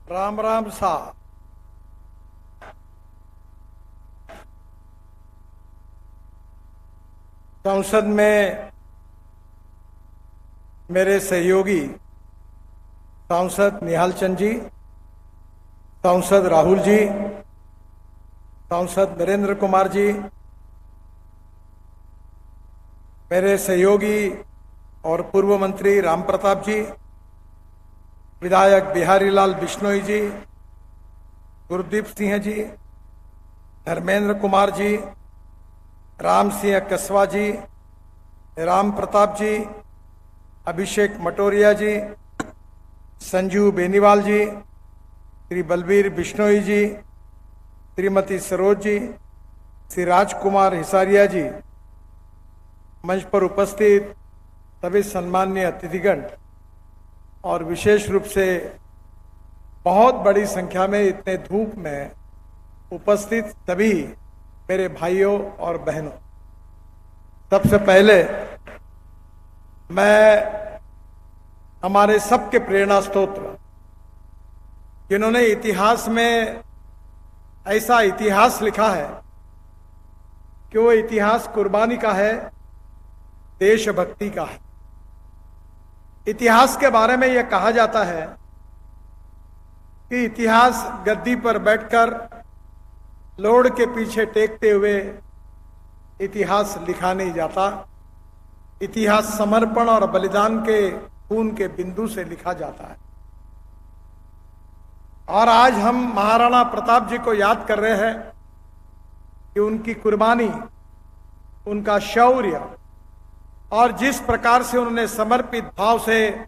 राम राम सा। संसद में मेरे सहयोगी सांसद निहाल चंद जी, सांसद राहुल जी, सांसद नरेंद्र कुमार जी, मेरे सहयोगी और पूर्व मंत्री राम प्रताप जी, विधायक बिहारी लाल बिश्नोई जी, गुरदीप सिंह जी, धर्मेंद्र कुमार जी, राम सिंह कसवा जी, राम प्रताप जी, अभिषेक मटोरिया जी, संजू बेनीवाल जी, श्री बलबीर बिश्नोई जी, श्रीमती सरोज जी, श्री राजकुमार हिसारिया जी, मंच पर उपस्थित सभी सम्माननीय अतिथिगण और विशेष रूप से बहुत बड़ी संख्या में इतने धूप में उपस्थित सभी मेरे भाइयों और बहनों, सबसे पहले मैं हमारे सबके प्रेरणा स्रोत जिन्होंने इतिहास में ऐसा इतिहास लिखा है कि वो इतिहास कुर्बानी का है, देशभक्ति का है। इतिहास के बारे में यह कहा जाता है कि इतिहास गद्दी पर बैठकर लोड़ के पीछे टेकते हुए इतिहास लिखा नहीं जाता। इतिहास समर्पण और बलिदान के खून के बिंदु से लिखा जाता है। और आज हम महाराणा प्रताप जी को याद कर रहे हैं कि उनकी कुर्बानी, उनका शौर्य और जिस प्रकार से उन्होंने समर्पित भाव से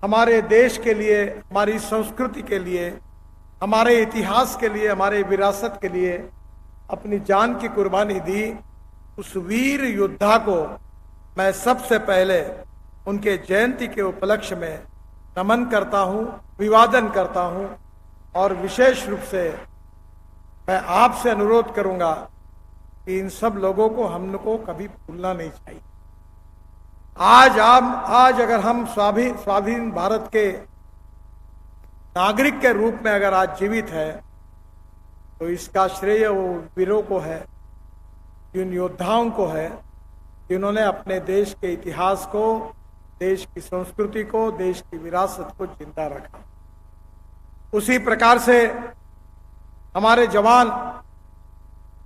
हमारे देश के लिए, हमारी संस्कृति के लिए, हमारे इतिहास के लिए, हमारे विरासत के लिए अपनी जान की कुर्बानी दी, उस वीर योद्धा को मैं सबसे पहले उनके जयंती के उपलक्ष्य में नमन करता हूं, अभिवादन करता हूं। और विशेष रूप से मैं आपसे अनुरोध करूंगा कि इन सब लोगों को हमको कभी भूलना नहीं चाहिए। आज अगर हम स्वाधीन भारत के नागरिक के रूप में अगर आज जीवित है तो इसका श्रेय वो वीरों को है, जिन योद्धाओं को है जिन्होंने अपने देश के इतिहास को, देश की संस्कृति को, देश की विरासत को जिंदा रखा। उसी प्रकार से हमारे जवान,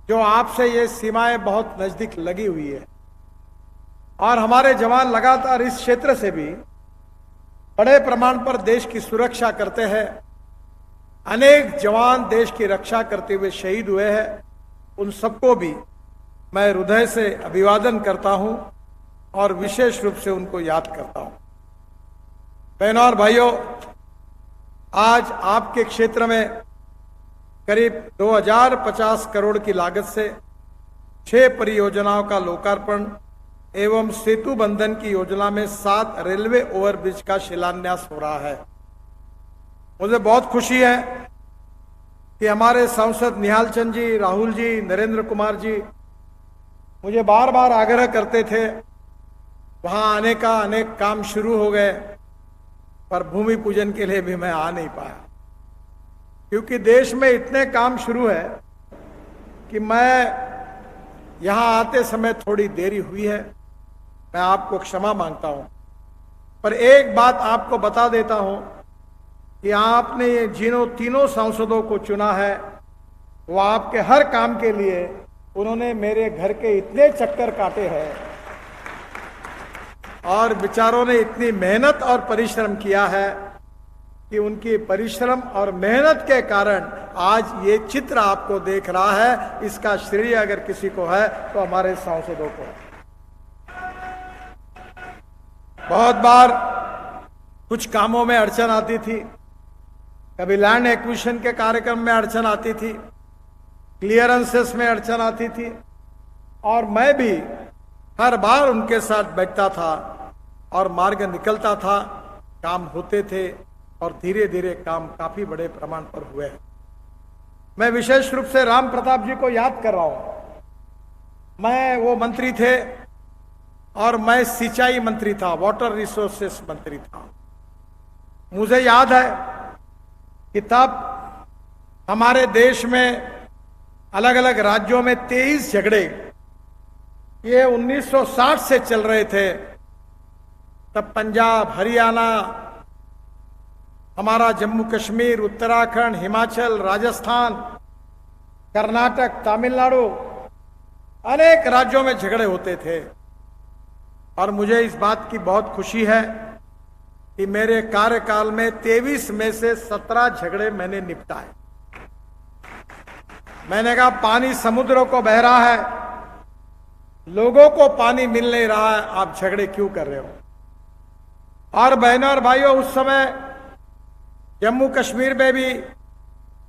जो आपसे ये सीमाएं बहुत नजदीक लगी हुई है, और हमारे जवान लगातार इस क्षेत्र से भी बड़े प्रमाण पर देश की सुरक्षा करते हैं। अनेक जवान देश की रक्षा करते हुए शहीद हुए हैं। उन सबको भी मैं हृदय से अभिवादन करता हूं और विशेष रूप से उनको याद करता हूं। बहनों और भाइयों, आज आपके क्षेत्र में करीब 2050 करोड़ की लागत से 6 परियोजनाओं का लोकार्पण एवं सेतु बंधन की योजना में 7 रेलवे ओवरब्रिज का शिलान्यास हो रहा है। मुझे बहुत खुशी है कि हमारे सांसद निहाल चंद जी, राहुल जी, नरेंद्र कुमार जी मुझे बार बार आग्रह करते थे, वहां आने का, अनेक काम शुरू हो गए, पर भूमि पूजन के लिए भी मैं आ नहीं पाया, क्योंकि देश में इतने काम शुरू है कि मैं यहां आते समय थोड़ी देरी हुई है। मैं आपको क्षमा मांगता हूं, पर एक बात आपको बता देता हूं कि आपने ये जिन्हों तीनों सांसदों को चुना है, वो आपके हर काम के लिए उन्होंने मेरे घर के इतने चक्कर काटे हैं और बेचारों ने इतनी मेहनत और परिश्रम किया है कि उनकी परिश्रम और मेहनत के कारण आज ये चित्र आपको देख रहा है। इसका श्रेय अगर किसी को है तो हमारे सांसदों को है। बहुत बार कुछ कामों में अड़चन आती थी, कभी लैंड एक्विजिशन के कार्यक्रम में अड़चन आती थी, क्लियरेंसेस में अड़चन आती थी, और मैं भी हर बार उनके साथ बैठता था और मार्ग निकलता था, काम होते थे और धीरे धीरे काम काफी बड़े प्रमाण पर हुए हैं। मैं विशेष रूप से राम प्रताप जी को याद कर रहा हूं। मैं वो मंत्री थे और मैं सिंचाई मंत्री था, वाटर रिसोर्सेस मंत्री था। मुझे याद है कि तब हमारे देश में अलग अलग राज्यों में 23 झगड़े ये 1960 से चल रहे थे। तब पंजाब, हरियाणा, हमारा जम्मू कश्मीर, उत्तराखंड, हिमाचल, राजस्थान, कर्नाटक, तमिलनाडु, अनेक राज्यों में झगड़े होते थे। और मुझे इस बात की बहुत खुशी है कि मेरे कार्यकाल में 23 में से 17 झगड़े मैंने निपटाए। मैंने कहा पानी समुद्रों को बह रहा है, लोगों को पानी मिल नहीं रहा है, आप झगड़े क्यों कर रहे हो। और बहनों और भाइयों, उस समय जम्मू कश्मीर में भी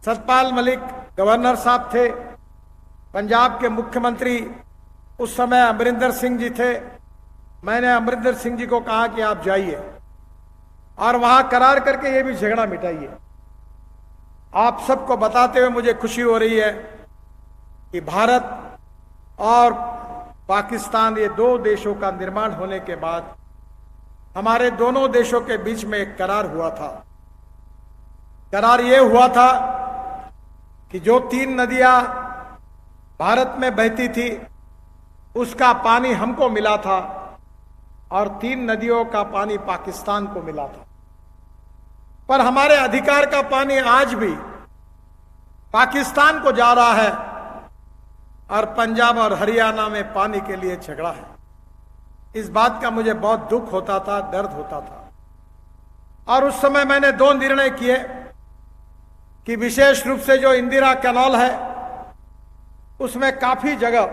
सतपाल मलिक गवर्नर साहब थे, पंजाब के मुख्यमंत्री उस समय अमरिंदर सिंह जी थे। मैंने अमरिंदर सिंह जी को कहा कि आप जाइए और वहां करार करके ये भी झगड़ा मिटाइए। आप सबको बताते हुए मुझे खुशी हो रही है कि भारत और पाकिस्तान, ये दो देशों का निर्माण होने के बाद हमारे दोनों देशों के बीच में एक करार हुआ था। करार ये हुआ था कि जो 3 नदियां भारत में बहती थी उसका पानी हमको मिला था और 3 नदियों का पानी पाकिस्तान को मिला था। पर हमारे अधिकार का पानी आज भी पाकिस्तान को जा रहा है और पंजाब और हरियाणा में पानी के लिए झगड़ा है। इस बात का मुझे बहुत दुख होता था, दर्द होता था। और उस समय मैंने 2 निर्णय किए कि विशेष रूप से जो इंदिरा कैनाल है उसमें काफी जगह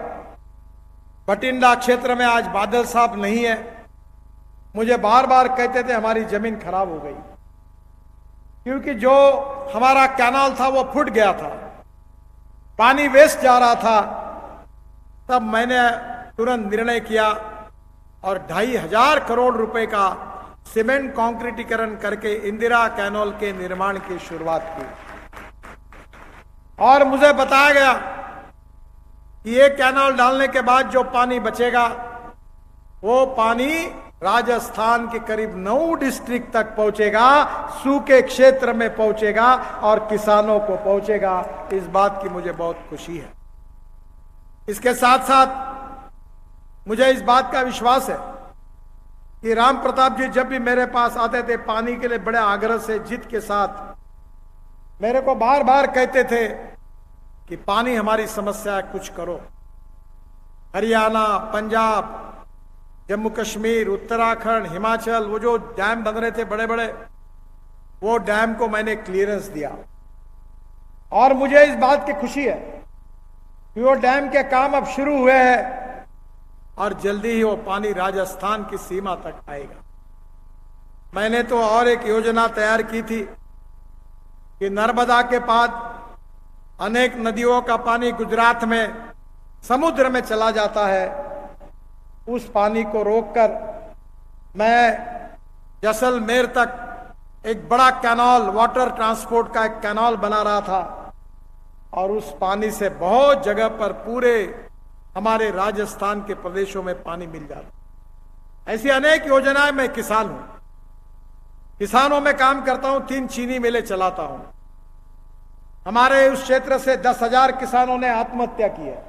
बठिंडा क्षेत्र में आज बादल साहब नहीं है, मुझे बार बार कहते थे हमारी जमीन खराब हो गई, क्योंकि जो हमारा कैनाल था वो फूट गया था, पानी वेस्ट जा रहा था। तब मैंने तुरंत निर्णय किया और 2,500 करोड़ रुपए का सीमेंट कंक्रीटीकरण करके इंदिरा कैनाल के निर्माण की शुरुआत की। और मुझे बताया गया कि ये कैनाल डालने के बाद जो पानी बचेगा वो पानी राजस्थान के करीब 9 डिस्ट्रिक्ट तक पहुंचेगा, सूखे क्षेत्र में पहुंचेगा और किसानों को पहुंचेगा। इस बात की मुझे बहुत खुशी है। इसके साथ साथ मुझे इस बात का विश्वास है कि राम प्रताप जी जब भी मेरे पास आते थे पानी के लिए बड़े आग्रह से, जिद के साथ मेरे को बार बार कहते थे कि पानी हमारी समस्या है, कुछ करो। हरियाणा, पंजाब, जम्मू कश्मीर, उत्तराखंड, हिमाचल, वो जो डैम बन रहे थे बड़े बड़े, वो डैम को मैंने क्लियरेंस दिया। और मुझे इस बात की खुशी है कि वो डैम के काम अब शुरू हुए हैं और जल्दी ही वो पानी राजस्थान की सीमा तक आएगा। मैंने तो और एक योजना तैयार की थी कि नर्मदा के बाद अनेक नदियों का पानी गुजरात में समुद्र में चला जाता है, उस पानी को रोककर मैं जैसलमेर तक एक बड़ा कैनाल, वाटर ट्रांसपोर्ट का एक कैनाल बना रहा था और उस पानी से बहुत जगह पर पूरे हमारे राजस्थान के प्रदेशों में पानी मिल जाता। ऐसी अनेक योजनाएं। मैं किसान हूं, किसानों में काम करता हूं, 3 चीनी मिलें चलाता हूं। हमारे उस क्षेत्र से 10,000 किसानों ने आत्महत्या की है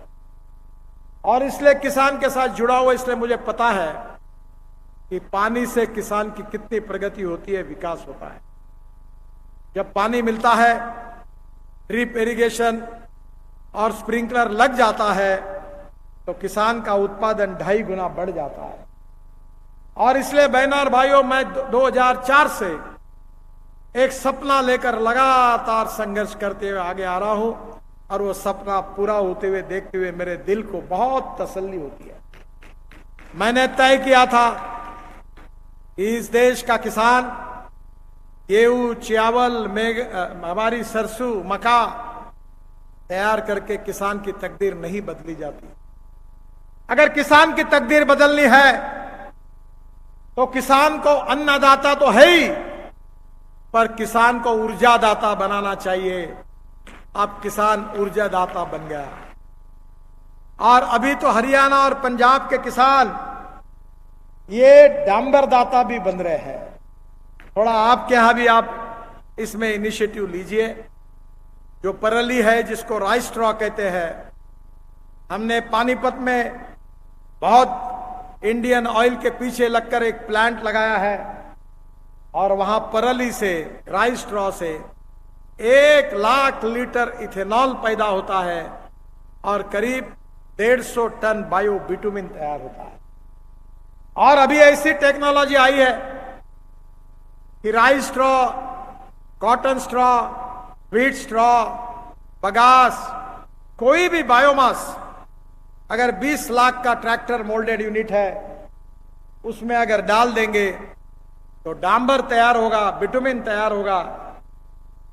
और इसलिए किसान के साथ जुड़ा हुआ, इसलिए मुझे पता है कि पानी से किसान की कितनी प्रगति होती है, विकास होता है। जब पानी मिलता है, ड्रिप इरिगेशन और स्प्रिंकलर लग जाता है तो किसान का उत्पादन 2.5 गुना बढ़ जाता है। और इसलिए बहनों और भाइयों, मैं 2004 से एक सपना लेकर लगातार संघर्ष करते हुए आगे आ रहा हूं और वो सपना पूरा होते हुए देखते हुए मेरे दिल को बहुत तसल्ली होती है। मैंने तय किया था कि इस देश का किसान गेहूं, चावल, हमारी सरसों, मक्का तैयार करके किसान की तकदीर नहीं बदली जाती। अगर किसान की तकदीर बदलनी है तो किसान को अन्नदाता तो है ही, पर किसान को ऊर्जादाता बनाना चाहिए। अब किसान ऊर्जादाता बन गया और अभी तो हरियाणा और पंजाब के किसान ये डांबरदाता भी बन रहे हैं। थोड़ा आपके यहां भी आप इसमें इनिशिएटिव लीजिए। जो परली है, जिसको राइस स्ट्रॉ कहते हैं, हमने पानीपत में बहुत इंडियन ऑयल के पीछे लगकर एक प्लांट लगाया है और वहां परली से, राइस स्ट्रॉ से 1,00,000 लीटर इथेनॉल पैदा होता है और करीब 150 टन बायो बिटुमिन तैयार होता है। और अभी ऐसी टेक्नोलॉजी आई है कि rice straw, cotton straw, wheat straw, bagasse, कोई भी बायोमास, अगर 20 लाख का ट्रैक्टर मोल्डेड यूनिट है, उसमें अगर डाल देंगे तो डांबर तैयार होगा, बिटुमिन तैयार होगा।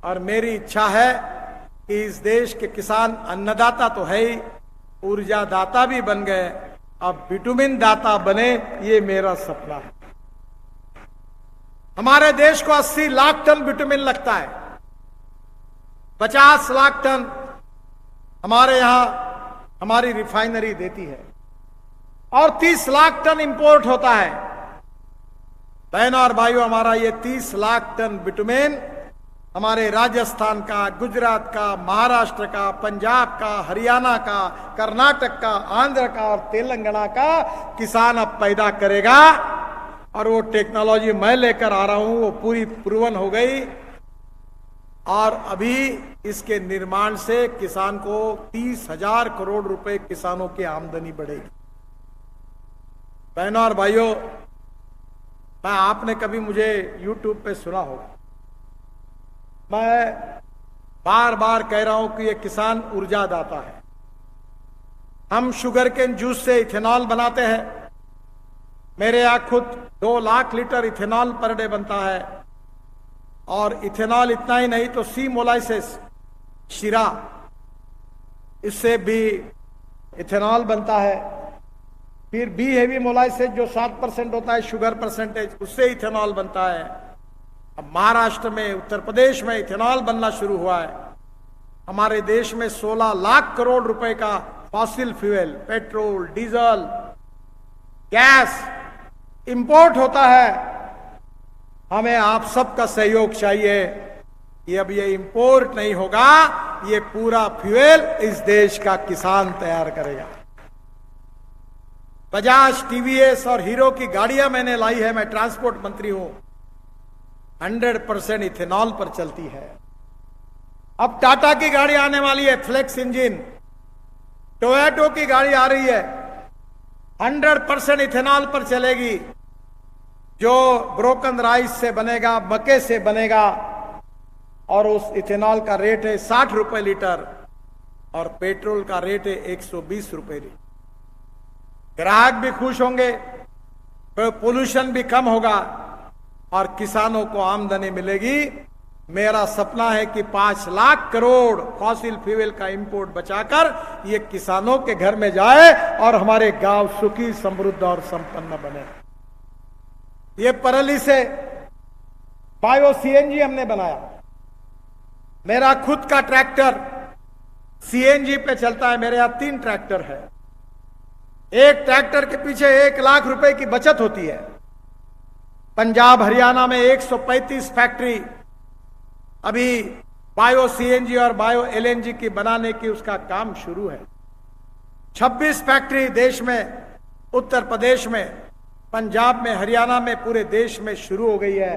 और मेरी इच्छा है कि इस देश के किसान अन्नदाता तो है ही, ऊर्जा दाता भी बन गए, अब बिटुमिन दाता बने, ये मेरा सपना है। हमारे देश को 80 लाख टन बिटुमिन लगता है, 50 लाख टन हमारे यहां हमारी रिफाइनरी देती है और 30 लाख टन इंपोर्ट होता है। बहनों और भाइयों, हमारा ये 30 लाख टन बिटुमिन हमारे राजस्थान का, गुजरात का, महाराष्ट्र का, पंजाब का, हरियाणा का, कर्नाटक का, आंध्र का और तेलंगाना का किसान अब पैदा करेगा। और वो टेक्नोलॉजी मैं लेकर आ रहा हूं, वो पूरी प्रूवन हो गई और अभी इसके निर्माण से किसान को 30,000 करोड़ रुपए किसानों की आमदनी बढ़ेगी। बहनों और भाइयों, मैं आपने कभी मुझे YouTube पे सुना होगा, मैं बार बार कह रहा हूं कि ये किसान ऊर्जा दाता है। हम शुगर केन जूस से इथेनॉल बनाते हैं। मेरे यहां खुद 2 lakh litre ethanol per day बनता है। और इथेनॉल इतना ही नहीं तो सी मोलाइसिस, शीरा, इससे भी इथेनॉल बनता है। फिर बी हेवी मोलाइसिस जो 7% होता है शुगर परसेंटेज, उससे इथेनॉल बनता है। अब महाराष्ट्र में, उत्तर प्रदेश में इथेनॉल बनना शुरू हुआ है। हमारे देश में 16 लाख करोड़ रुपए का fossil fuel, petrol, diesel, gas import होता है। हमें आप सबका सहयोग चाहिए। ये अब ये इंपोर्ट नहीं होगा, ये पूरा फ्यूल इस देश का किसान तैयार करेगा। बजाज, टीवीएस और हीरो की गाड़ियां मैंने लाई है, मैं ट्रांसपोर्ट मंत्री हूं, 100% इथेनॉल पर चलती है। अब टाटा की गाड़ी आने वाली है, फ्लेक्स इंजन। टोयोटो की गाड़ी आ रही है, 100% इथेनॉल पर चलेगी, जो ब्रोकन राइस से बनेगा, मक्के से बनेगा। और उस इथेनॉल का रेट है 60 रुपए लीटर और पेट्रोल का रेट है 120 रुपए लीटर। ग्राहक भी खुश होंगे, पोल्यूशन भी कम होगा और किसानों को आमदनी मिलेगी। मेरा सपना है कि 5 लाख करोड़ फॉसिल फ्यूल का इंपोर्ट बचाकर ये किसानों के घर में जाए और हमारे गांव सुखी, समृद्ध और संपन्न बने। ये परली से बायो सीएनजी हमने बनाया। मेरा खुद का ट्रैक्टर सीएनजी पे चलता है। मेरे यहां 3 ट्रैक्टर है। एक ट्रैक्टर के पीछे 1 लाख रुपए की बचत होती है। पंजाब, हरियाणा में 135 फैक्ट्री अभी बायो सीएनजी और बायो एलएनजी की बनाने की उसका काम शुरू है। 26 फैक्ट्री देश में, उत्तर प्रदेश में, पंजाब में, हरियाणा में, पूरे देश में शुरू हो गई है।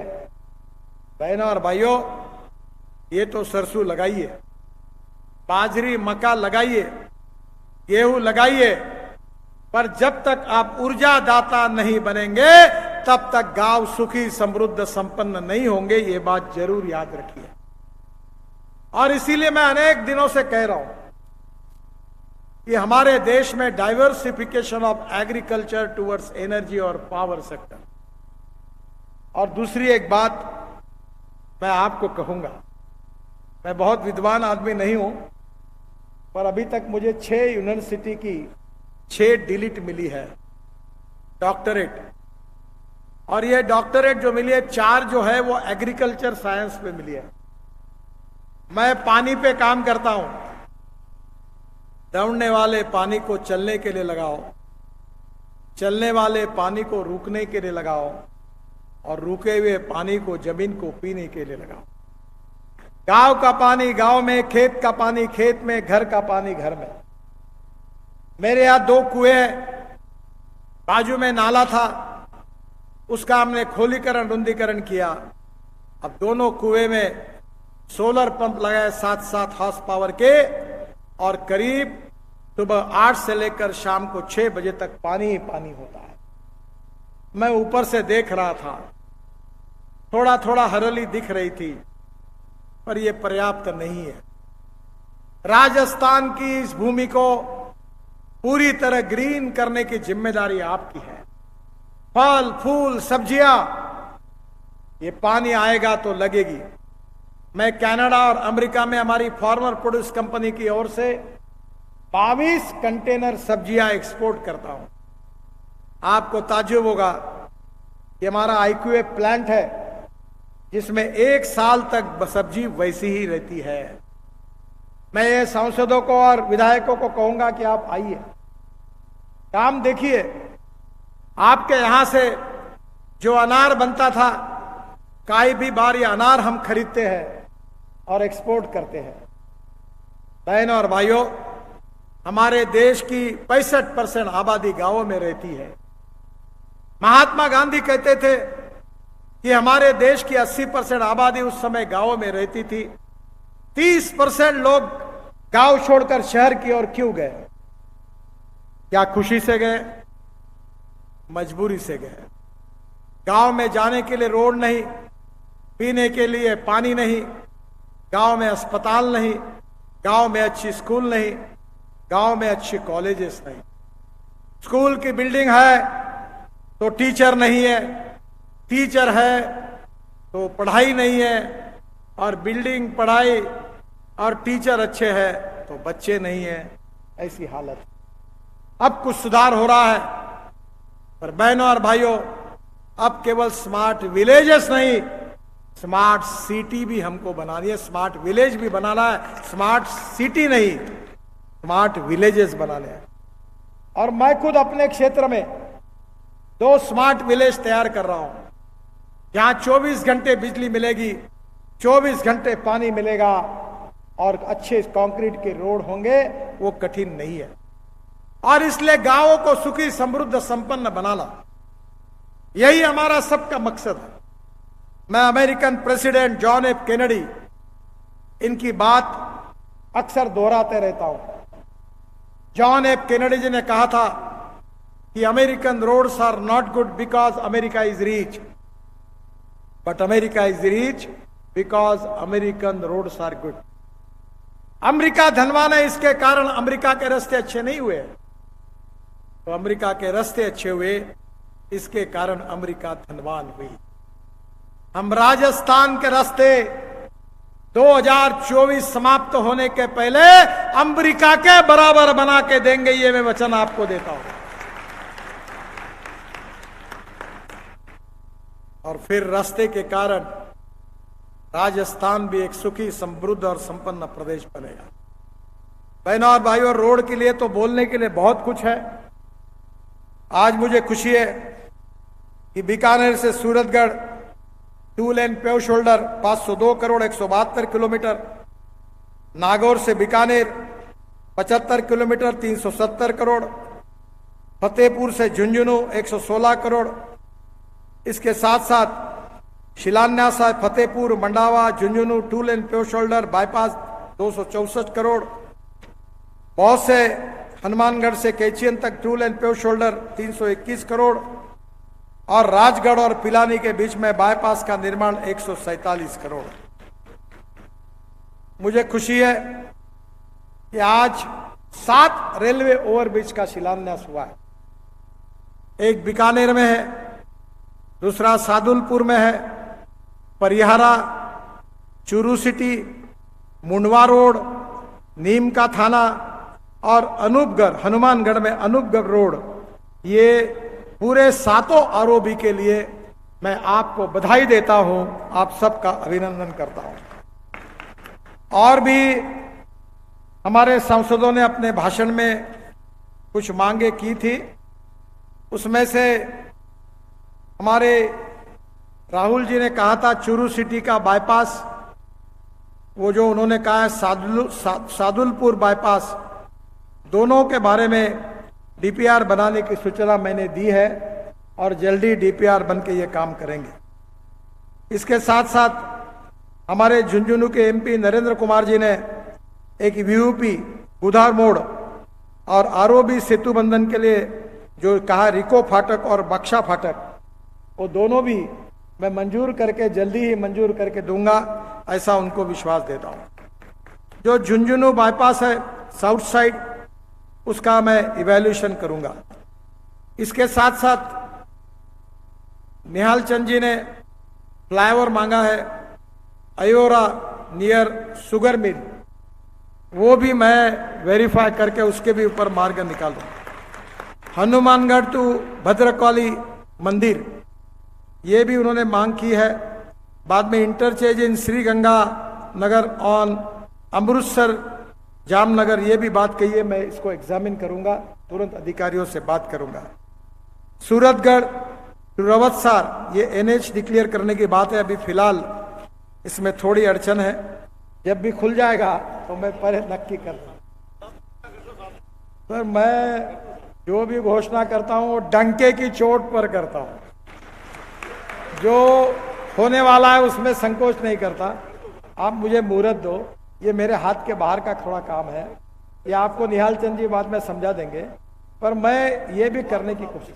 बहनों और भाइयों, ये तो सरसों लगाइए, बाजरी, मक्का लगाइए, गेहूं लगाइए, पर जब तक आप ऊर्जा दाता नहीं बनेंगे तब तक गांव सुखी, समृद्ध, संपन्न नहीं होंगे। ये बात जरूर याद रखिए। और इसीलिए मैं अनेक दिनों से कह रहा हूं कि हमारे देश में diversification of agriculture towards energy और पावर सेक्टर। और दूसरी एक बात मैं आपको कहूंगा, मैं बहुत विद्वान आदमी नहीं हूं, पर अभी तक मुझे 6 यूनिवर्सिटी की 6 डिलीट मिली है, डॉक्टरेट। और ये डॉक्टरेट जो मिली है, 4 जो है वो एग्रीकल्चर साइंस पे मिली है। मैं पानी पे काम करता हूं। दौड़ने वाले पानी को चलने के लिए लगाओ, चलने वाले पानी को रुकने के लिए लगाओ और रुके हुए पानी को जमीन को पीने के लिए लगाओ। गांव का पानी गांव में, खेत का पानी खेत में, घर का पानी घर में। मेरे यहां 2 कुएं हैं, बाजू में नाला था, उसका हमने खोलीकरण रुंदीकरण किया। अब दोनों कुएं में सोलर पंप लगाए 7-7 हॉर्स पावर के, और करीब सुबह 8 से लेकर शाम को 6 बजे तक पानी ही पानी होता है। मैं ऊपर से देख रहा था, थोड़ा थोड़ा हरियाली दिख रही थी, पर यह पर्याप्त नहीं है। राजस्थान की इस भूमि को पूरी तरह ग्रीन करने की जिम्मेदारी आपकी है। फल फूल सब्जियां, ये पानी आएगा तो लगेगी। मैं कनाडा और अमेरिका में हमारी फार्मर प्रोड्यूस कंपनी की ओर से 22 कंटेनर सब्जियां एक्सपोर्ट करता हूं। आपको ताज्जुब होगा कि हमारा आईक्यूए प्लांट है जिसमें 1 साल तक सब्जी वैसी ही रहती है। मैं ये सांसदों को और विधायकों को कहूंगा कि आप आइए, काम देखिए। आपके यहां से जो अनार बनता था, काई भी बार ये अनार हम खरीदते हैं और एक्सपोर्ट करते हैं। बहनों और भाइयों, हमारे देश की 65% आबादी गांवों में रहती है। महात्मा गांधी कहते थे कि हमारे देश की 80% आबादी उस समय गांवों में रहती थी। 30% लोग गांव छोड़कर शहर की ओर क्यों गए? क्या खुशी से गए? मजबूरी से गए। गांव में जाने के लिए रोड नहीं, पीने के लिए पानी नहीं, गांव में अस्पताल नहीं, गांव में अच्छी स्कूल नहीं, गांव में अच्छी कॉलेजेस नहीं। स्कूल की बिल्डिंग है तो टीचर नहीं है, टीचर है तो पढ़ाई नहीं है, और बिल्डिंग पढ़ाई और टीचर अच्छे हैं तो बच्चे नहीं है। ऐसी हालत। अब कुछ सुधार हो रहा है, पर बहनों और भाइयों, अब केवल स्मार्ट विलेजेस नहीं, स्मार्ट सिटी भी हमको बनानी है। स्मार्ट विलेज भी बनाना है, स्मार्ट सिटी नहीं, स्मार्ट विलेजेस बनाने हैं। और मैं खुद अपने क्षेत्र में 2 स्मार्ट विलेज तैयार कर रहा हूं, जहां 24 घंटे बिजली मिलेगी, 24 घंटे पानी मिलेगा, और अच्छे कंक्रीट के रोड होंगे। वो कठिन नहीं है। और इसलिए गांवों को सुखी समृद्ध संपन्न बनाना, यही हमारा सबका मकसद है। मैं American president John F Kennedy, इनकी बात अक्सर दोहराते रहता हूं। जॉन एफ कैनेडी जी ने कहा था कि American roads are not good because America is rich, but America is rich because American roads are good. America धनवान है, इसके कारण अमेरिका के रास्ते अच्छे नहीं हुए, तो अमेरिका के रास्ते अच्छे हुए, इसके कारण अमेरिका धनवान हुई। हम राजस्थान के रास्ते 2024 समाप्त होने के पहले अमेरिका के बराबर बना के देंगे, ये मैं वचन आपको देता हूं। और फिर रास्ते के कारण राजस्थान भी एक सुखी समृद्ध और संपन्न प्रदेश बनेगा। बहनों और भाइयों, रोड के लिए तो बोलने के लिए बहुत कुछ है। आज मुझे खुशी है कि बीकानेर से Suratgarh 2 lane pave shoulder 502 crore 172 kilometre, Nagaur से बीकानेर 75 किलोमीटर 370 करोड़, फतेहपुर से झुंझुनू 116 करोड़। इसके साथ साथ शिलान्यास है Fatehpur Mandawa Jhunjhunu 2 lane pave shoulder bypass 264 crore. बहुत से हनुमानगढ़ से कैचियन तक 2 लेन पेव शोल्डर 321 करोड़, और राजगढ़ और पिलानी के बीच में बाईपास का निर्माण 147 करोड़। मुझे खुशी है कि आज 7 रेलवे ओवरब्रिज का शिलान्यास हुआ है। एक बीकानेर में है, दूसरा सादुलपुर में है, परिहारा, चूरू सिटी, मुंडवा रोड, नीम का थाना, और अनूपगढ़, हनुमानगढ़ में अनूपगढ़ रोड। ये पूरे 7 आरओबी के लिए मैं आपको बधाई देता हूं, आप सबका अभिनंदन करता हूं। और भी हमारे सांसदों ने अपने भाषण में कुछ मांगे की थी, उसमें से हमारे राहुल जी ने कहा था चूरू सिटी का बाईपास वो जो उन्होंने कहा है सादुलपुर बाईपास, दोनों के बारे में डीपीआर बनाने की सूचना मैंने दी है और जल्दी डीपीआर बन के ये काम करेंगे। इसके साथ साथ हमारे झुंझुनू के एमपी नरेंद्र कुमार जी ने एक वीयूपी बुधार मोड़ और आरओबी सेतु बंधन के लिए जो कहा रिको फाटक और बक्शा फाटक, वो दोनों भी मैं मंजूर करके जल्दी ही मंजूर करके दूंगा, ऐसा उनको विश्वास देता हूं। जो झुंझुनू बाईपास है साउथ साइड, उसका मैं इवैल्यूएशन करूंगा। इसके साथ साथ निहाल चंद जी ने फ्लाईओवर मांगा है अयोरा नियर शुगर मिल, वो भी मैं वेरीफाई करके उसके भी ऊपर मार्ग निकाल दूंगा। हनुमानगढ़ टू भद्रकाली मंदिर, ये भी उन्होंने मांग की है। बाद में interchange in Shri Ganga Nagar on Amritsar Jamnagar, ये भी बात कही है, मैं इसको एग्जामिन करूंगा, तुरंत अधिकारियों से बात करूंगा। सूरतगढ़ टू रवतसार, ये एनएच डिक्लेयर करने की बात है, अभी फिलहाल इसमें थोड़ी अड़चन है, जब भी खुल जाएगा तो मैं पर नक्की करता हूं। सर मैं जो भी घोषणा करता हूं वो डंके की चोट पर करता हूं, जो होने वाला है उसमें संकोच नहीं करता। आप मुझे मुहूर्त दो, ये मेरे हाथ के बाहर का थोड़ा काम है, ये आपको निहाल चंद जी बाद में समझा देंगे, पर मैं ये भी करने की कोशिश,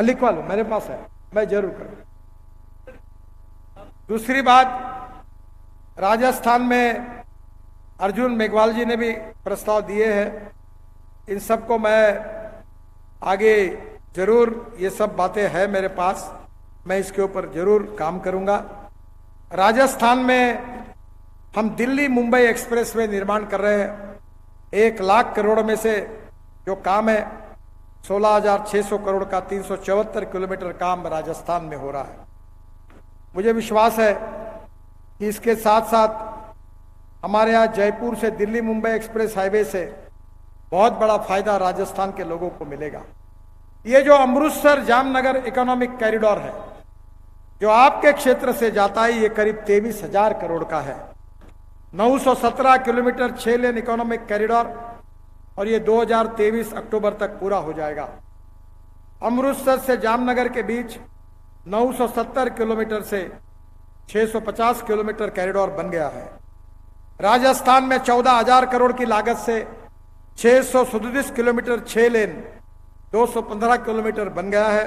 लिखवा लो मेरे पास है, मैं जरूर करूँ। दूसरी बात, राजस्थान में अर्जुन मेघवाल जी ने भी प्रस्ताव दिए हैं, इन सब को मैं आगे जरूर, ये सब बातें हैं मेरे पास, मैं इसके ऊपर जरूर काम करूंगा। राजस्थान में हम दिल्ली मुंबई एक्सप्रेसवे निर्माण कर रहे हैं। 1 लाख करोड़ में से जो काम है 16,600 करोड़ का 374 किलोमीटर काम राजस्थान में हो रहा है। मुझे विश्वास है कि इसके साथ साथ हमारे यहाँ जयपुर से दिल्ली मुंबई एक्सप्रेस हाईवे से बहुत बड़ा फायदा राजस्थान के लोगों को मिलेगा। ये जो अमृतसर जामनगर इकोनॉमिक कॉरिडोर है, जो आपके क्षेत्र से जाता है, ये करीब 23,000 करोड़ का है। 917 किलोमीटर 6 लेन इकोनॉमिक कॉरिडोर, और ये 2023 अक्टूबर तक पूरा हो जाएगा। अमृतसर से जामनगर के बीच 970 किलोमीटर से 650 किलोमीटर कॉरिडोर बन गया है। राजस्थान में 14,000 करोड़ की लागत से 637 किलोमीटर 6 लेन 215 किलोमीटर बन गया है।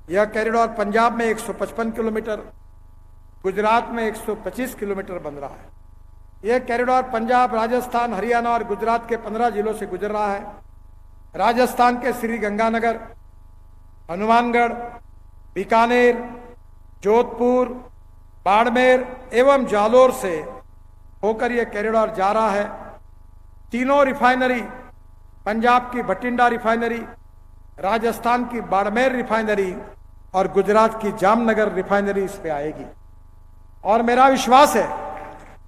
यह कॉरिडोर पंजाब में 155 किलोमीटर, गुजरात में 125 किलोमीटर बन रहा है। यह कॉरिडोर पंजाब, राजस्थान, हरियाणा और गुजरात के 15 जिलों से गुजर रहा है। राजस्थान के श्री गंगानगर, हनुमानगढ़, बीकानेर, जोधपुर, बाड़मेर एवं जालोर से होकर यह कॉरिडोर जा रहा है। तीनों रिफाइनरी, पंजाब की भटिंडा रिफाइनरी, राजस्थान की बाड़मेर रिफाइनरी और गुजरात की जामनगर रिफाइनरी इस पे आएगी। और मेरा विश्वास है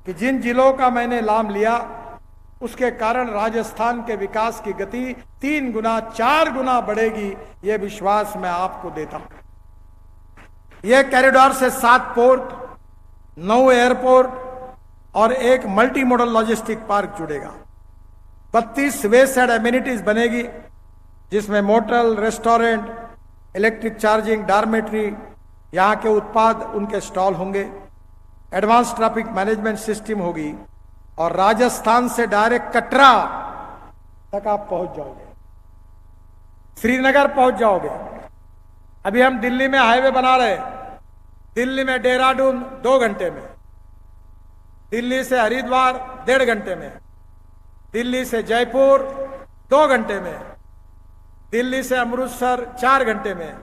कि जिन जिलों का मैंने नाम लिया, उसके कारण राजस्थान के विकास की गति 3 गुना 4 गुना बढ़ेगी, यह विश्वास मैं आपको देता हूं। यह कॉरिडोर से 7 पोर्ट, 9 एयरपोर्ट और एक मल्टी मॉडल लॉजिस्टिक पार्क जुड़ेगा। 32 वे साइड एमिनिटीज बनेगी, जिसमें motel, restaurant, electric charging, dormitory, यहाँ के उत्पाद उनके स्टॉल होंगे। एडवांस ट्रैफिक मैनेजमेंट सिस्टम होगी और राजस्थान से डायरेक्ट कटरा तक आप पहुंच जाओगे, श्रीनगर पहुंच जाओगे। अभी हम दिल्ली में हाईवे बना रहे हैं, दिल्ली में देहरादून 2 घंटे में, दिल्ली से हरिद्वार 1.5 घंटे में, दिल्ली से जयपुर 2 घंटे में, दिल्ली से अमृतसर 4 घंटे में,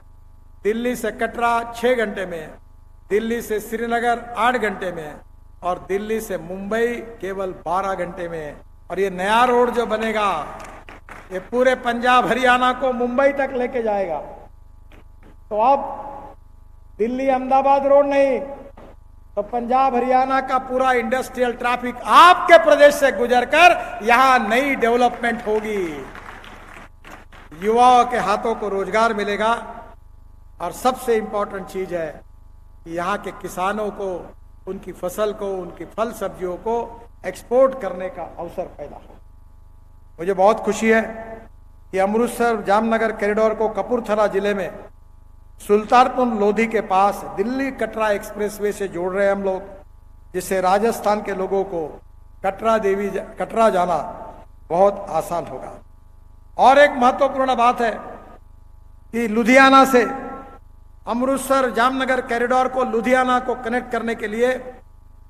दिल्ली से कटरा 6 घंटे में, दिल्ली से श्रीनगर 8 घंटे में और दिल्ली से मुंबई केवल 12 घंटे में। और ये नया रोड जो बनेगा, ये पूरे पंजाब हरियाणा को मुंबई तक लेके जाएगा। तो अब दिल्ली अहमदाबाद रोड नहीं, तो पंजाब हरियाणा का पूरा इंडस्ट्रियल ट्रैफिक आपके प्रदेश से गुजरकर यहां नई डेवलपमेंट होगी। युवाओं के हाथों को रोजगार मिलेगा और सबसे इंपॉर्टेंट चीज है कि यहाँ के किसानों को उनकी फसल को, उनकी फल सब्जियों को एक्सपोर्ट करने का अवसर पैदा हो। मुझे बहुत खुशी है कि अमृतसर जामनगर कॉरिडोर को कपूरथला जिले में सुल्तानपुर लोधी के पास दिल्ली कटरा एक्सप्रेसवे से जोड़ रहे हैं हम लोग, जिससे राजस्थान के लोगों को कटरा जाना बहुत आसान होगा। और एक महत्वपूर्ण बात है कि लुधियाना से अमृतसर जामनगर कॉरिडोर को लुधियाना को कनेक्ट करने के लिए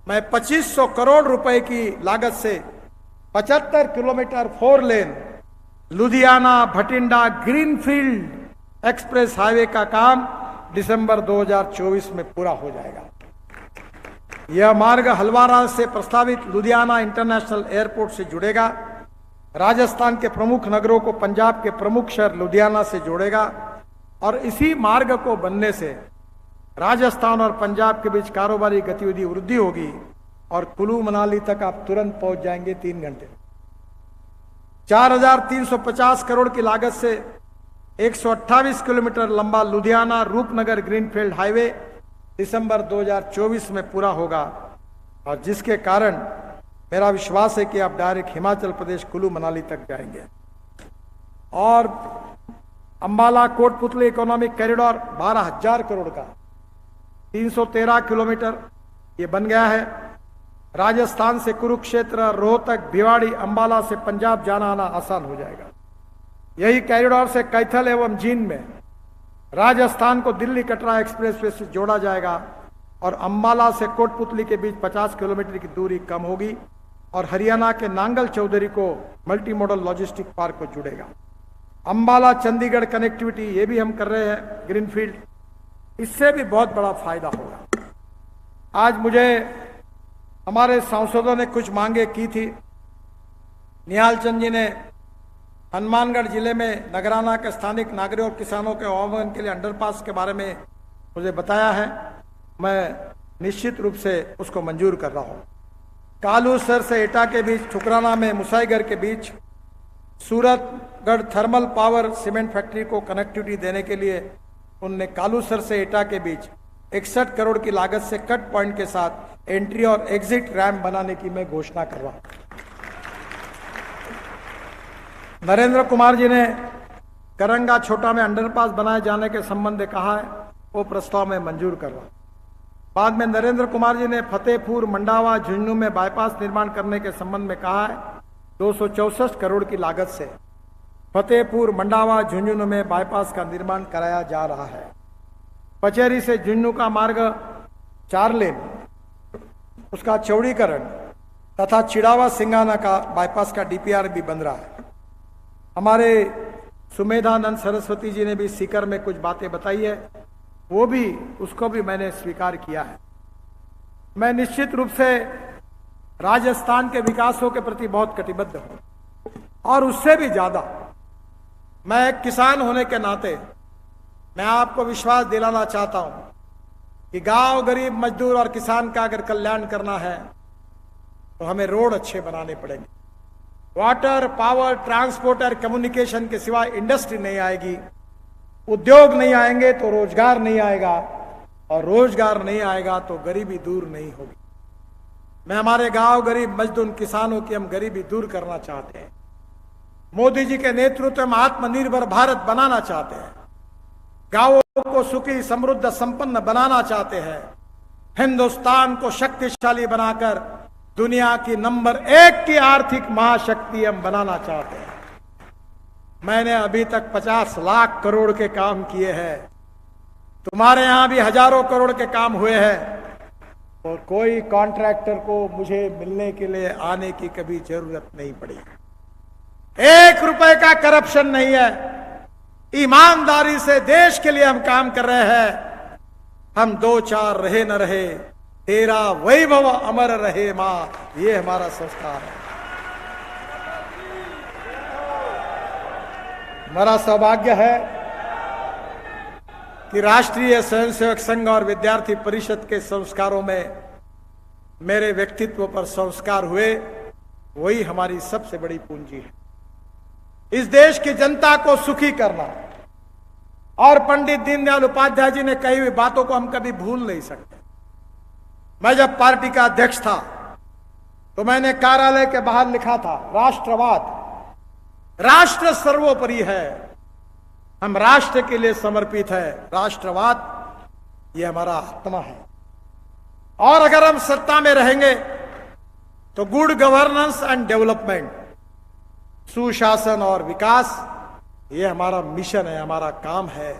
मैं 2500 करोड़ रुपए की लागत से 75 kilometre 4 lane Ludhiana Bathinda greenfield express highway का काम दिसंबर 2024 में पूरा हो जाएगा। यह मार्ग हल्द्वारा से प्रस्तावित लुधियाना इंटरनेशनल एयरपोर्ट से जुड़ेगा, राजस्थान के प्रमुख नगरों को पंजाब के प्रमुख शहर लुधियाना से जोड़ेगा और इसी मार्ग को बनने से राजस्थान और पंजाब के बीच कारोबारी गतिविधि वृद्धि होगी और कुल्लू मनाली तक आप तुरंत पहुंच जाएंगे 3 घंटे। 4350 करोड़ की लागत से 128 किलोमीटर लंबा लुधियाना रूपनगर ग्रीनफील्ड हाईवे दिसंबर 2024 में पूरा होगा और जिसके कारण मेरा विश्वास है कि आप डायरेक्ट हिमाचल प्रदेश कुल्लू मनाली तक जाएंगे। और अंबाला कोटपुतली इकोनॉमिक कॉरिडोर 12,000 करोड़ का 313 किलोमीटर ये बन गया है। राजस्थान से कुरुक्षेत्र, रोहतक, भिवाड़ी, अंबाला से पंजाब जाना आना आसान हो जाएगा। यही कॉरिडोर से कैथल एवं जींद में राजस्थान को दिल्ली कटरा एक्सप्रेसवे से जोड़ा जाएगा और अंबाला से कोटपुतली के बीच 50 किलोमीटर की दूरी कम होगी और हरियाणा के नांगल चौधरी को मल्टी मॉडल लॉजिस्टिक पार्क को जुड़ेगा। अंबाला चंडीगढ़ कनेक्टिविटी ये भी हम कर रहे हैं ग्रीनफील्ड, इससे भी बहुत बड़ा फायदा होगा। आज मुझे हमारे सांसदों ने कुछ मांगे की थी। निहाल चंद जी ने हनुमानगढ़ जिले में नगराना के स्थानिक नागरिकों और किसानों के आवागमन के लिए अंडरपास के बारे में मुझे बताया है, मैं निश्चित रूप से उसको मंजूर कर रहा हूं। कालूसर से एटा के बीच, ठुकराना में मुसाईगढ़ के बीच Suratgarh thermal power cement factory को कनेक्टिविटी देने के लिए उनने कालूसर से एटा के बीच 61 करोड़ की लागत से कट पॉइंट के साथ एंट्री और एग्जिट रैम्प बनाने की मैं घोषणा कर रहा हूं। नरेंद्र कुमार जी ने करंगा छोटा में अंडरपास बनाए जाने के संबंध में कहा है, वो प्रस्ताव में मंजूर कर रहा हूं। बाद में नरेंद्र कुमार जी ने फतेहपुर, मंडावा, झुंझुनू में बाईपास निर्माण करने के संबंध में कहा है 264 करोड़ की लागत से फतेहपुर, मंडावा, झुंझुनू में बाईपास का निर्माण कराया जा रहा है। पचेरी से झुंझुनू का मार्ग 4 लेन, उसका चौड़ीकरण तथा चिड़ावा सिंगाना का बाईपास का डीपीआर भी बन रहा है। हमारे सुमेधानंद सरस्वती जी ने भी सीकर में कुछ बातें बताई है, वो भी उसको भी मैंने स्वीकार किया है। मैं निश्चित रूप से राजस्थान के विकासों के प्रति बहुत कटिबद्ध हूं और उससे भी ज्यादा मैं एक किसान होने के नाते मैं आपको विश्वास दिलाना चाहता हूं कि गांव, गरीब, मजदूर और किसान का अगर कल्याण करना है तो हमें रोड अच्छे बनाने पड़ेंगे। वाटर, पावर, ट्रांसपोर्ट और कम्युनिकेशन के सिवा इंडस्ट्री नहीं आएगी, उद्योग नहीं आएंगे तो रोजगार नहीं आएगा और रोजगार नहीं आएगा तो गरीबी दूर नहीं होगी। मैं हमारे गांव, गरीब, मजदूर, किसानों की हम गरीबी दूर करना चाहते हैं। मोदी जी के नेतृत्व में आत्मनिर्भर भारत बनाना चाहते हैं। गांवों को सुखी, समृद्ध, संपन्न बनाना चाहते हैं। हिंदुस्तान को शक्तिशाली बनाकर दुनिया की नंबर 1 की आर्थिक महाशक्ति हम बनाना चाहते हैं। मैंने अभी तक 50 लाख करोड़ के काम किए हैं, तुम्हारे यहां भी हजारों करोड़ के काम हुए हैं और कोई कॉन्ट्रैक्टर को मुझे मिलने के लिए आने की कभी जरूरत नहीं पड़ी। 1 रुपए का करप्शन नहीं है, ईमानदारी से देश के लिए हम काम कर रहे हैं। हम 2-4 रहे न रहे, तेरा वैभव अमर रहे मां, ये हमारा संस्कार है। हमारा सौभाग्य है कि राष्ट्रीय स्वयंसेवक संघ और विद्यार्थी परिषद के संस्कारों में मेरे व्यक्तित्व पर संस्कार हुए, वही हमारी सबसे बड़ी पूंजी है। इस देश की जनता को सुखी करना और पंडित दीनदयाल उपाध्याय जी ने कही हुई बातों को हम कभी भूल नहीं सकते। मैं जब पार्टी का अध्यक्ष था तो मैंने कार्यालय के बाहर लिखा था, राष्ट्रवाद, राष्ट्र सर्वोपरि है, हम राष्ट्र के लिए समर्पित है, राष्ट्रवाद ये हमारा आत्मा है। और अगर हम सत्ता में रहेंगे तो गुड गवर्नेंस एंड डेवलपमेंट, सुशासन और विकास, ये हमारा मिशन है, हमारा काम है।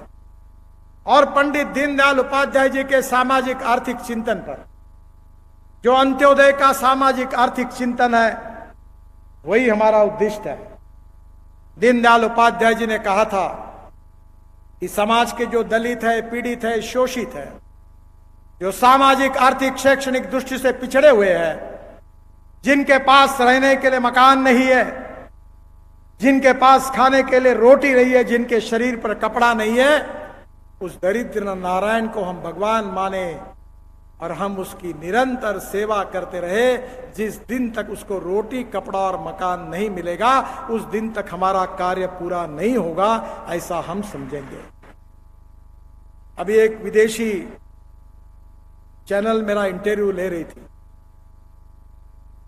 और पंडित दीनदयाल उपाध्याय जी के सामाजिक आर्थिक चिंतन पर, जो अंत्योदय का सामाजिक आर्थिक चिंतन है, वही हमारा उद्देश्य है। दीनदयाल उपाध्याय जी ने कहा था कि समाज के जो दलित है, पीड़ित है, शोषित है, जो सामाजिक आर्थिक शैक्षणिक दृष्टि से पिछड़े हुए हैं, जिनके पास रहने के लिए मकान नहीं है, जिनके पास खाने के लिए रोटी नहीं है, जिनके शरीर पर कपड़ा नहीं है, उस दरिद्र नारायण को हम भगवान माने और हम उसकी निरंतर सेवा करते रहे। जिस दिन तक उसको रोटी, कपड़ा और मकान नहीं मिलेगा, उस दिन तक हमारा कार्य पूरा नहीं होगा, ऐसा हम समझेंगे। अभी एक विदेशी चैनल मेरा इंटरव्यू ले रही थी।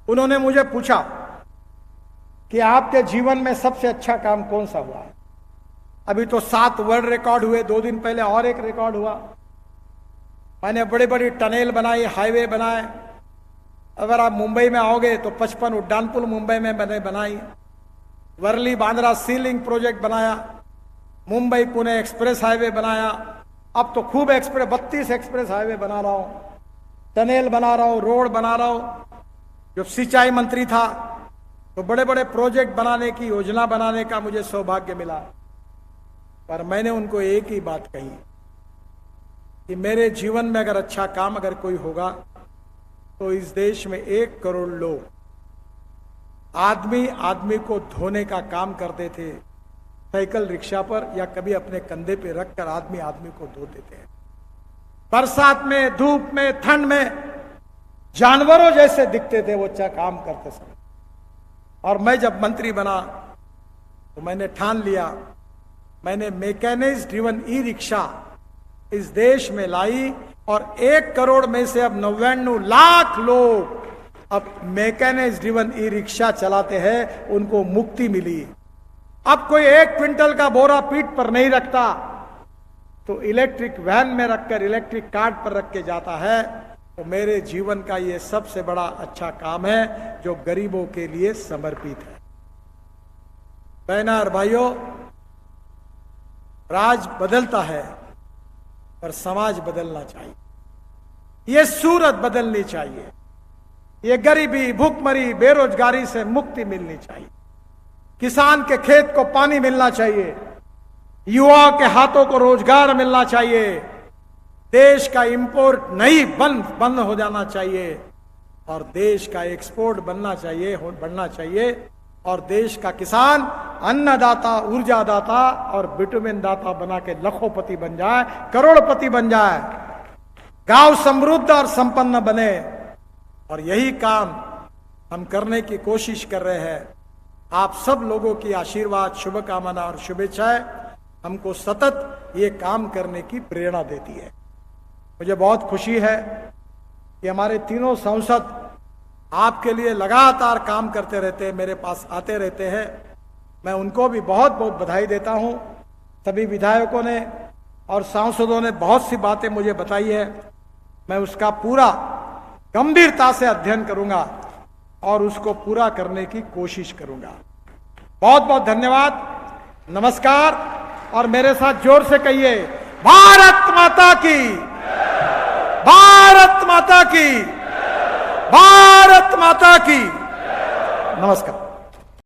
उन्होंने मुझे पूछा कि आपके जीवन में सबसे अच्छा काम कौन सा हुआ। अभी तो 7 वर्ल्ड रिकॉर्ड हुए, 2 दिन पहले और एक रिकॉर्ड हुआ। मैंने बड़ी बड़ी टनल बनाई, हाईवे बनाए। अगर आप मुंबई में आओगे तो 55 उड्डान पुल मुंबई में मैंने बनाई। वर्ली बांद्रा सी लिंक प्रोजेक्ट बनाया, मुंबई पुणे एक्सप्रेस हाईवे बनाया। अब तो खूब एक्सप्रेस, 32 एक्सप्रेस हाईवे बना रहा हूं, टनल बना रहा हूं, रोड बना रहा हूं। जब सिंचाई मंत्री था तो बड़े बड़े प्रोजेक्ट बनाने की योजना बनाने का मुझे सौभाग्य मिला। पर मैंने उनको एक ही बात कही कि मेरे जीवन में अगर अच्छा काम अगर कोई होगा तो इस देश में 1 करोड़ लोग आदमी आदमी को धोने का काम करते थे, साइकिल रिक्शा पर या कभी अपने कंधे पे रखकर आदमी आदमी को धोते थे। बरसात में, धूप में, ठंड में जानवरों जैसे दिखते थे वो काम करते समय। और मैं जब मंत्री बना तो मैंने ठान लिया, मैंने मैकेनिज्ड ड्रिवन ई रिक्शा इस देश में लाई और 1 करोड़ में से अब 99 लाख लोग अब मैकेनिज्ड ड्रिवन ई रिक्शा चलाते हैं, उनको मुक्ति मिली। अब कोई 1 क्विंटल का बोरा पीठ पर नहीं रखता, तो इलेक्ट्रिक वैन में रखकर इलेक्ट्रिक कार्ड पर रख के जाता है। तो मेरे जीवन का ये सबसे बड़ा अच्छा काम है जो गरीबों के लिए समर्पित है। बहना और भाइयों, राज बदलता है पर समाज बदलना चाहिए। ये सूरत बदलनी चाहिए, ये गरीबी, भूखमरी, बेरोजगारी से मुक्ति मिलनी चाहिए। किसान के खेत को पानी मिलना चाहिए, युवा के हाथों को रोजगार मिलना चाहिए, देश का इंपोर्ट नहीं बंद हो जाना चाहिए और देश का एक्सपोर्ट बढ़ना चाहिए और देश का किसान अन्नदाता, ऊर्जादाता और विटामिन दाता बना के लखोपति बन जाए, करोड़पति बन जाए, गांव समृद्ध और संपन्न बने। और यही काम हम करने की कोशिश कर रहे हैं। आप सब लोगों की आशीर्वाद, शुभकामना और शुभेच्छाएं हमको सतत ये काम करने की प्रेरणा देती है। मुझे बहुत खुशी है कि हमारे तीनों सांसद आपके लिए लगातार काम करते रहते हैं, मेरे पास आते रहते हैं। मैं उनको भी बहुत बहुत बधाई देता हूं। सभी विधायकों ने और सांसदों ने बहुत सी बातें मुझे बताई है, मैं उसका पूरा गंभीरता से अध्ययन करूंगा और उसको पूरा करने की कोशिश करूंगा। बहुत बहुत धन्यवाद, नमस्कार। और मेरे साथ जोर से कहिए, भारत माता की, भारत माता की, भारत माता की। नमस्कार।